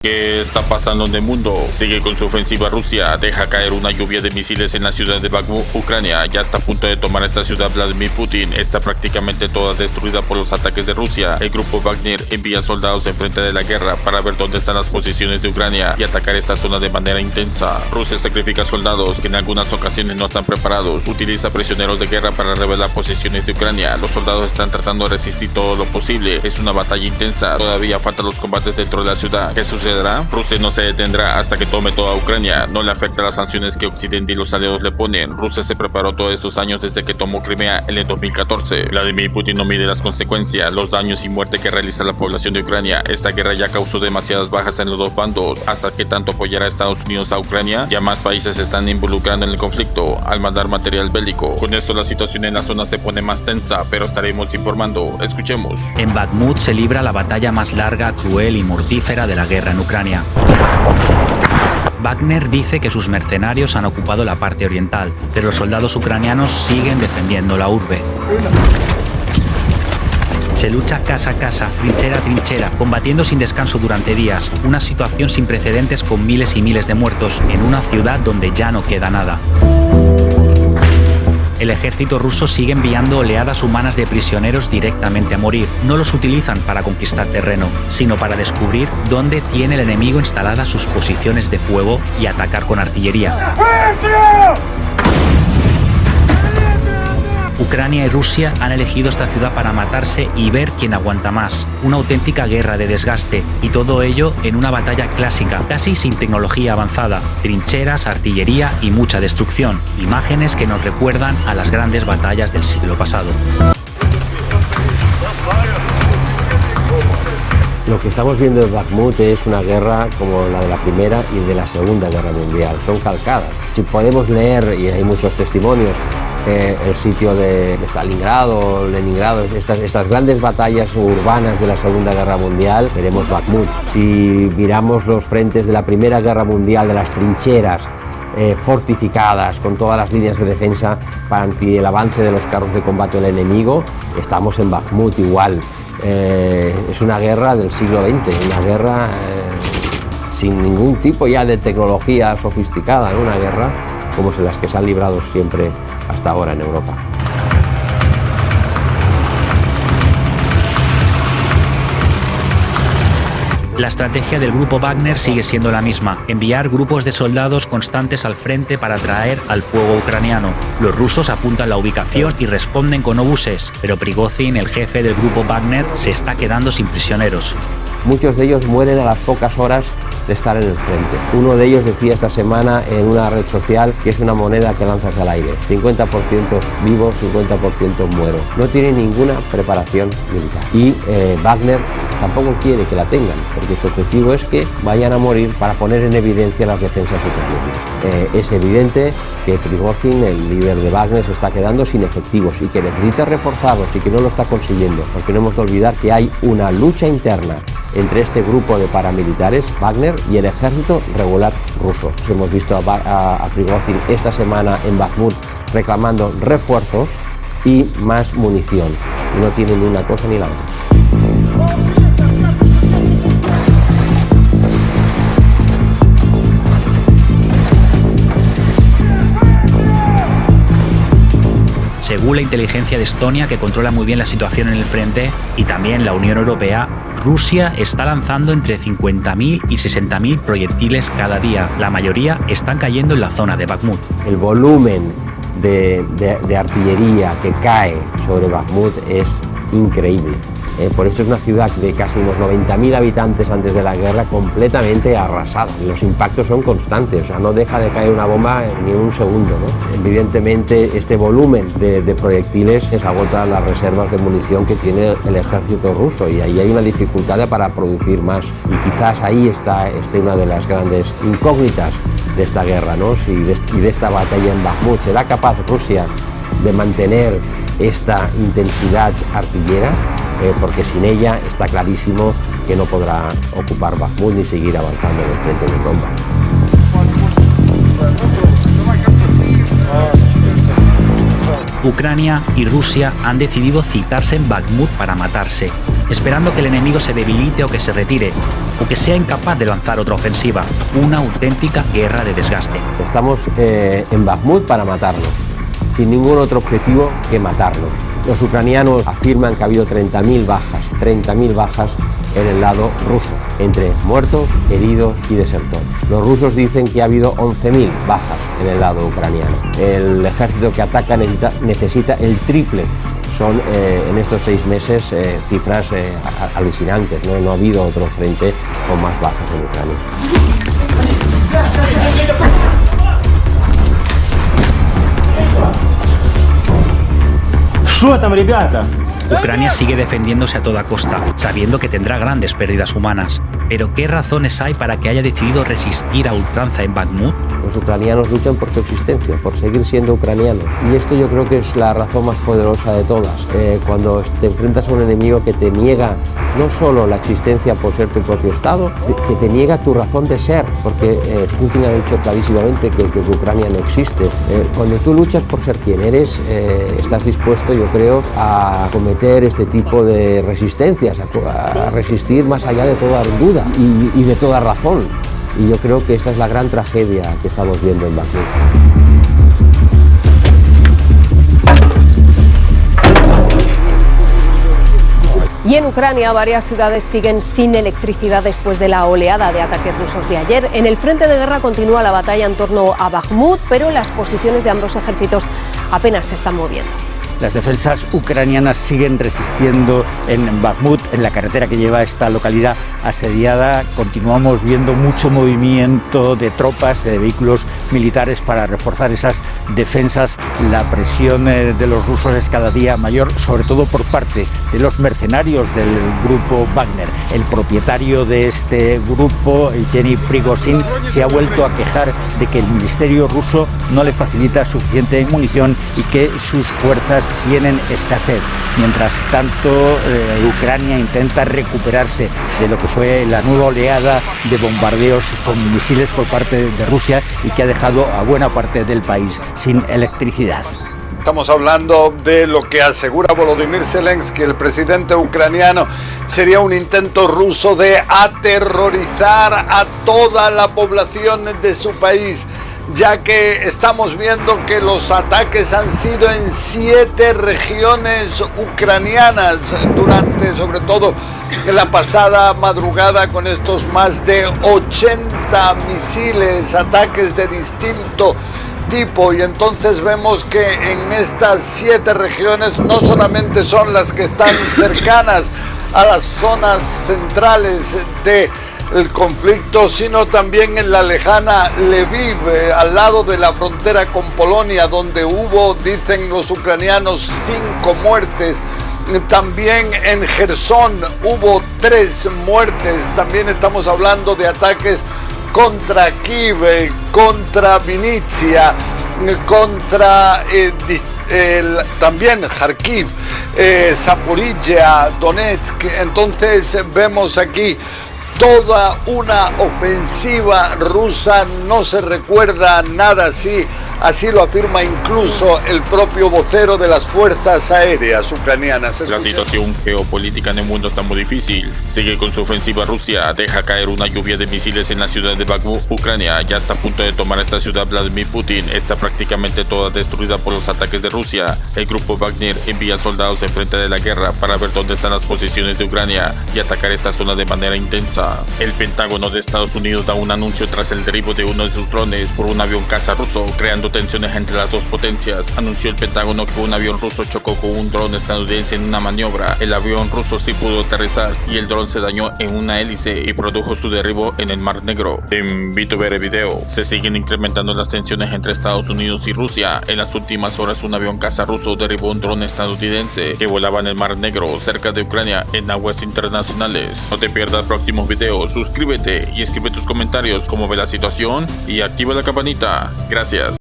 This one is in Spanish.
¿Qué está pasando en el mundo? Sigue con su ofensiva Rusia, deja caer una lluvia de misiles en la ciudad de Bakhmut, Ucrania. Ya está a punto de tomar esta ciudad. Vladimir Putin está prácticamente toda destruida por los ataques de Rusia. El grupo Wagner envía soldados enfrente de la guerra para ver dónde están las posiciones de Ucrania y atacar esta zona de manera intensa. Rusia sacrifica soldados que en algunas ocasiones no están preparados. Utiliza prisioneros de guerra para revelar posiciones de Ucrania. Los soldados están tratando de resistir todo lo posible. Es una batalla intensa. Todavía faltan los combates dentro de la ciudad. ¿Qué sucede? Rusia no se detendrá hasta que tome toda Ucrania. No le afecta las sanciones que Occidente y los aliados le ponen. Rusia se preparó todos estos años desde que tomó Crimea en el 2014. Vladimir Putin no mide las consecuencias, los daños y muerte que realiza la población de Ucrania. Esta guerra ya causó demasiadas bajas en los dos bandos. ¿Hasta qué tanto apoyará a Estados Unidos a Ucrania? Ya más países se están involucrando en el conflicto al mandar material bélico. Con esto la situación en la zona se pone más tensa, pero estaremos informando. Escuchemos. En Bakhmut se libra la batalla más larga, cruel y mortífera de la guerra en Ucrania. Wagner dice que sus mercenarios han ocupado la parte oriental, pero los soldados ucranianos siguen defendiendo la urbe. Se lucha casa a casa, trinchera a trinchera, combatiendo sin descanso durante días, una situación sin precedentes con miles y miles de muertos en una ciudad donde ya no queda nada. El ejército ruso sigue enviando oleadas humanas de prisioneros directamente a morir. No los utilizan para conquistar terreno, sino para descubrir dónde tiene el enemigo instaladas sus posiciones de fuego y atacar con artillería. Ucrania y Rusia han elegido esta ciudad para matarse y ver quién aguanta más. Una auténtica guerra de desgaste, y todo ello en una batalla clásica, casi sin tecnología avanzada. Trincheras, artillería y mucha destrucción. Imágenes que nos recuerdan a las grandes batallas del siglo pasado. Lo que estamos viendo en Bakhmut es una guerra como la de la Primera y de la Segunda Guerra Mundial. Son calcadas. Si podemos leer, y hay muchos testimonios, el sitio de Stalingrado, Leningrado, estas grandes batallas urbanas de la Segunda Guerra Mundial, veremos Bakhmut. Si miramos los frentes de la Primera Guerra Mundial, de las trincheras fortificadas con todas las líneas de defensa para ante el avance de los carros de combate del enemigo, estamos en Bakhmut igual. Es una guerra del siglo XX, una guerra sin ningún tipo ya de tecnología sofisticada, ¿no? Una guerra como las que se han librado siempre hasta ahora en Europa. La estrategia del grupo Wagner sigue siendo la misma: enviar grupos de soldados constantes al frente para atraer al fuego ucraniano. Los rusos apuntan la ubicación y responden con obuses, pero Prigozhin, el jefe del grupo Wagner, se está quedando sin prisioneros. Muchos de ellos mueren a las pocas horas de estar en el frente. Uno de ellos decía esta semana en una red social que es una moneda que lanzas al aire. 50% vivos, 50% muero. No tiene ninguna preparación militar. Y Wagner tampoco quiere que la tengan, porque su objetivo es que vayan a morir para poner en evidencia las defensas ucranianas. Es evidente que Prigozhin, el líder de Wagner, se está quedando sin efectivos y que necesita reforzarlos y que no lo está consiguiendo, porque no hemos de olvidar que hay una lucha interna entre este grupo de paramilitares, Wagner, y el ejército regular ruso. Hemos visto a Prigozhin esta semana en Bakhmut reclamando refuerzos y más munición. No tiene ni una cosa ni la otra. Según la inteligencia de Estonia, que controla muy bien la situación en el frente, y también la Unión Europea, Rusia está lanzando entre 50.000 y 60.000 proyectiles cada día. La mayoría están cayendo en la zona de Bakhmut. El volumen de artillería que cae sobre Bakhmut es increíble. Por eso es una ciudad de casi unos 90.000 habitantes antes de la guerra, completamente arrasada. Los impactos son constantes, o sea, no deja de caer una bomba ni un segundo, ¿no? Evidentemente, este volumen de proyectiles es agota las reservas de munición que tiene el ejército ruso, y ahí hay una dificultad para producir más. Y quizás ahí está una de las grandes incógnitas de esta guerra, ¿no? Y de esta batalla en Bakhmut. ¿Será capaz Rusia de mantener esta intensidad artillera? Porque sin ella está clarísimo que no podrá ocupar Bakhmut ni seguir avanzando en el frente del Donbass. Ucrania y Rusia han decidido citarse en Bakhmut para matarse, esperando que el enemigo se debilite o que se retire, o que sea incapaz de lanzar otra ofensiva, una auténtica guerra de desgaste. Estamos en Bakhmut para matarnos, sin ningún otro objetivo que matarnos. Los ucranianos afirman que ha habido 30.000 bajas en el lado ruso, entre muertos, heridos y desertores. Los rusos dicen que ha habido 11.000 bajas en el lado ucraniano. El ejército que ataca necesita el triple. Son en estos 6 meses cifras alucinantes, ¿no? No ha habido otro frente con más bajas en Ucrania. Ucrania sigue defendiéndose a toda costa, sabiendo que tendrá grandes pérdidas humanas. Pero ¿qué razones hay para que haya decidido resistir a ultranza en Bakhmut? Los ucranianos luchan por su existencia, por seguir siendo ucranianos. Y esto yo creo que es la razón más poderosa de todas. Cuando te enfrentas a un enemigo que te niega no solo la existencia por ser tu propio Estado, que te niega tu razón de ser, porque Putin ha dicho clarísimamente que Ucrania no existe. Cuando tú luchas por ser quien eres, estás dispuesto, yo creo, a cometer este tipo de resistencias, a resistir más allá de toda duda y de toda razón. Y yo creo que esta es la gran tragedia que estamos viendo en Bakhmut. Y en Ucrania varias ciudades siguen sin electricidad después de la oleada de ataques rusos de ayer. En el frente de guerra continúa la batalla en torno a Bakhmut, pero las posiciones de ambos ejércitos apenas se están moviendo. Las defensas ucranianas siguen resistiendo en Bakhmut, en la carretera que lleva a esta localidad asediada. Continuamos viendo mucho movimiento de tropas, de vehículos militares para reforzar esas defensas. La presión de los rusos es cada día mayor, sobre todo por parte de los mercenarios del grupo Wagner. El propietario de este grupo, Yevgeny Prigozhin, se ha vuelto a quejar de que el ministerio ruso no le facilita suficiente munición y que sus fuerzas tienen escasez. Mientras tanto, Ucrania intenta recuperarse de lo que fue la nueva oleada de bombardeos con misiles por parte de Rusia y que ha dejado a buena parte del país sin electricidad. Estamos hablando de lo que asegura Volodymyr Zelensky, el presidente ucraniano. Sería un intento ruso de aterrorizar a toda la población de su país, ya que estamos viendo que los ataques han sido en 7 regiones ucranianas durante, sobre todo, la pasada madrugada, con estos más de 80 misiles, ataques de distinto tipo. Y entonces vemos que en estas 7 regiones no solamente son las que están cercanas a las zonas centrales del conflicto, sino también en la lejana Lviv, al lado de la frontera con Polonia, donde hubo, dicen los ucranianos, 5 muertes. También en Jersón hubo 3 muertes. También estamos hablando de ataques contra Kiev, contra Vinnytsia, contra también Kharkiv, Zaporizhia, Donetsk. Entonces vemos aquí toda una ofensiva rusa. No se recuerda nada así. Así lo afirma incluso el propio vocero de las fuerzas aéreas ucranianas. La situación geopolítica en el mundo está muy difícil. Sigue con su ofensiva Rusia, deja caer una lluvia de misiles en la ciudad de Bakhmut. Ucrania ya está a punto de tomar esta ciudad. Vladimir Putin está prácticamente toda destruida por los ataques de Rusia. El grupo Wagner envía soldados enfrente de la guerra para ver dónde están las posiciones de Ucrania y atacar esta zona de manera intensa. El Pentágono de Estados Unidos da un anuncio tras el derribo de uno de sus drones por un avión caza ruso, creando tensiones entre las dos potencias. Anunció el Pentágono que un avión ruso chocó con un dron estadounidense en una maniobra. El avión ruso sí pudo aterrizar y el dron se dañó en una hélice y produjo su derribo en el Mar Negro. Te invito a ver el video. Se siguen incrementando las tensiones entre Estados Unidos y Rusia. En las últimas horas, un avión caza ruso derribó un dron estadounidense que volaba en el Mar Negro, cerca de Ucrania, en aguas internacionales. No te pierdas próximos videos. Suscríbete y escribe tus comentarios cómo ve la situación y activa la campanita. Gracias.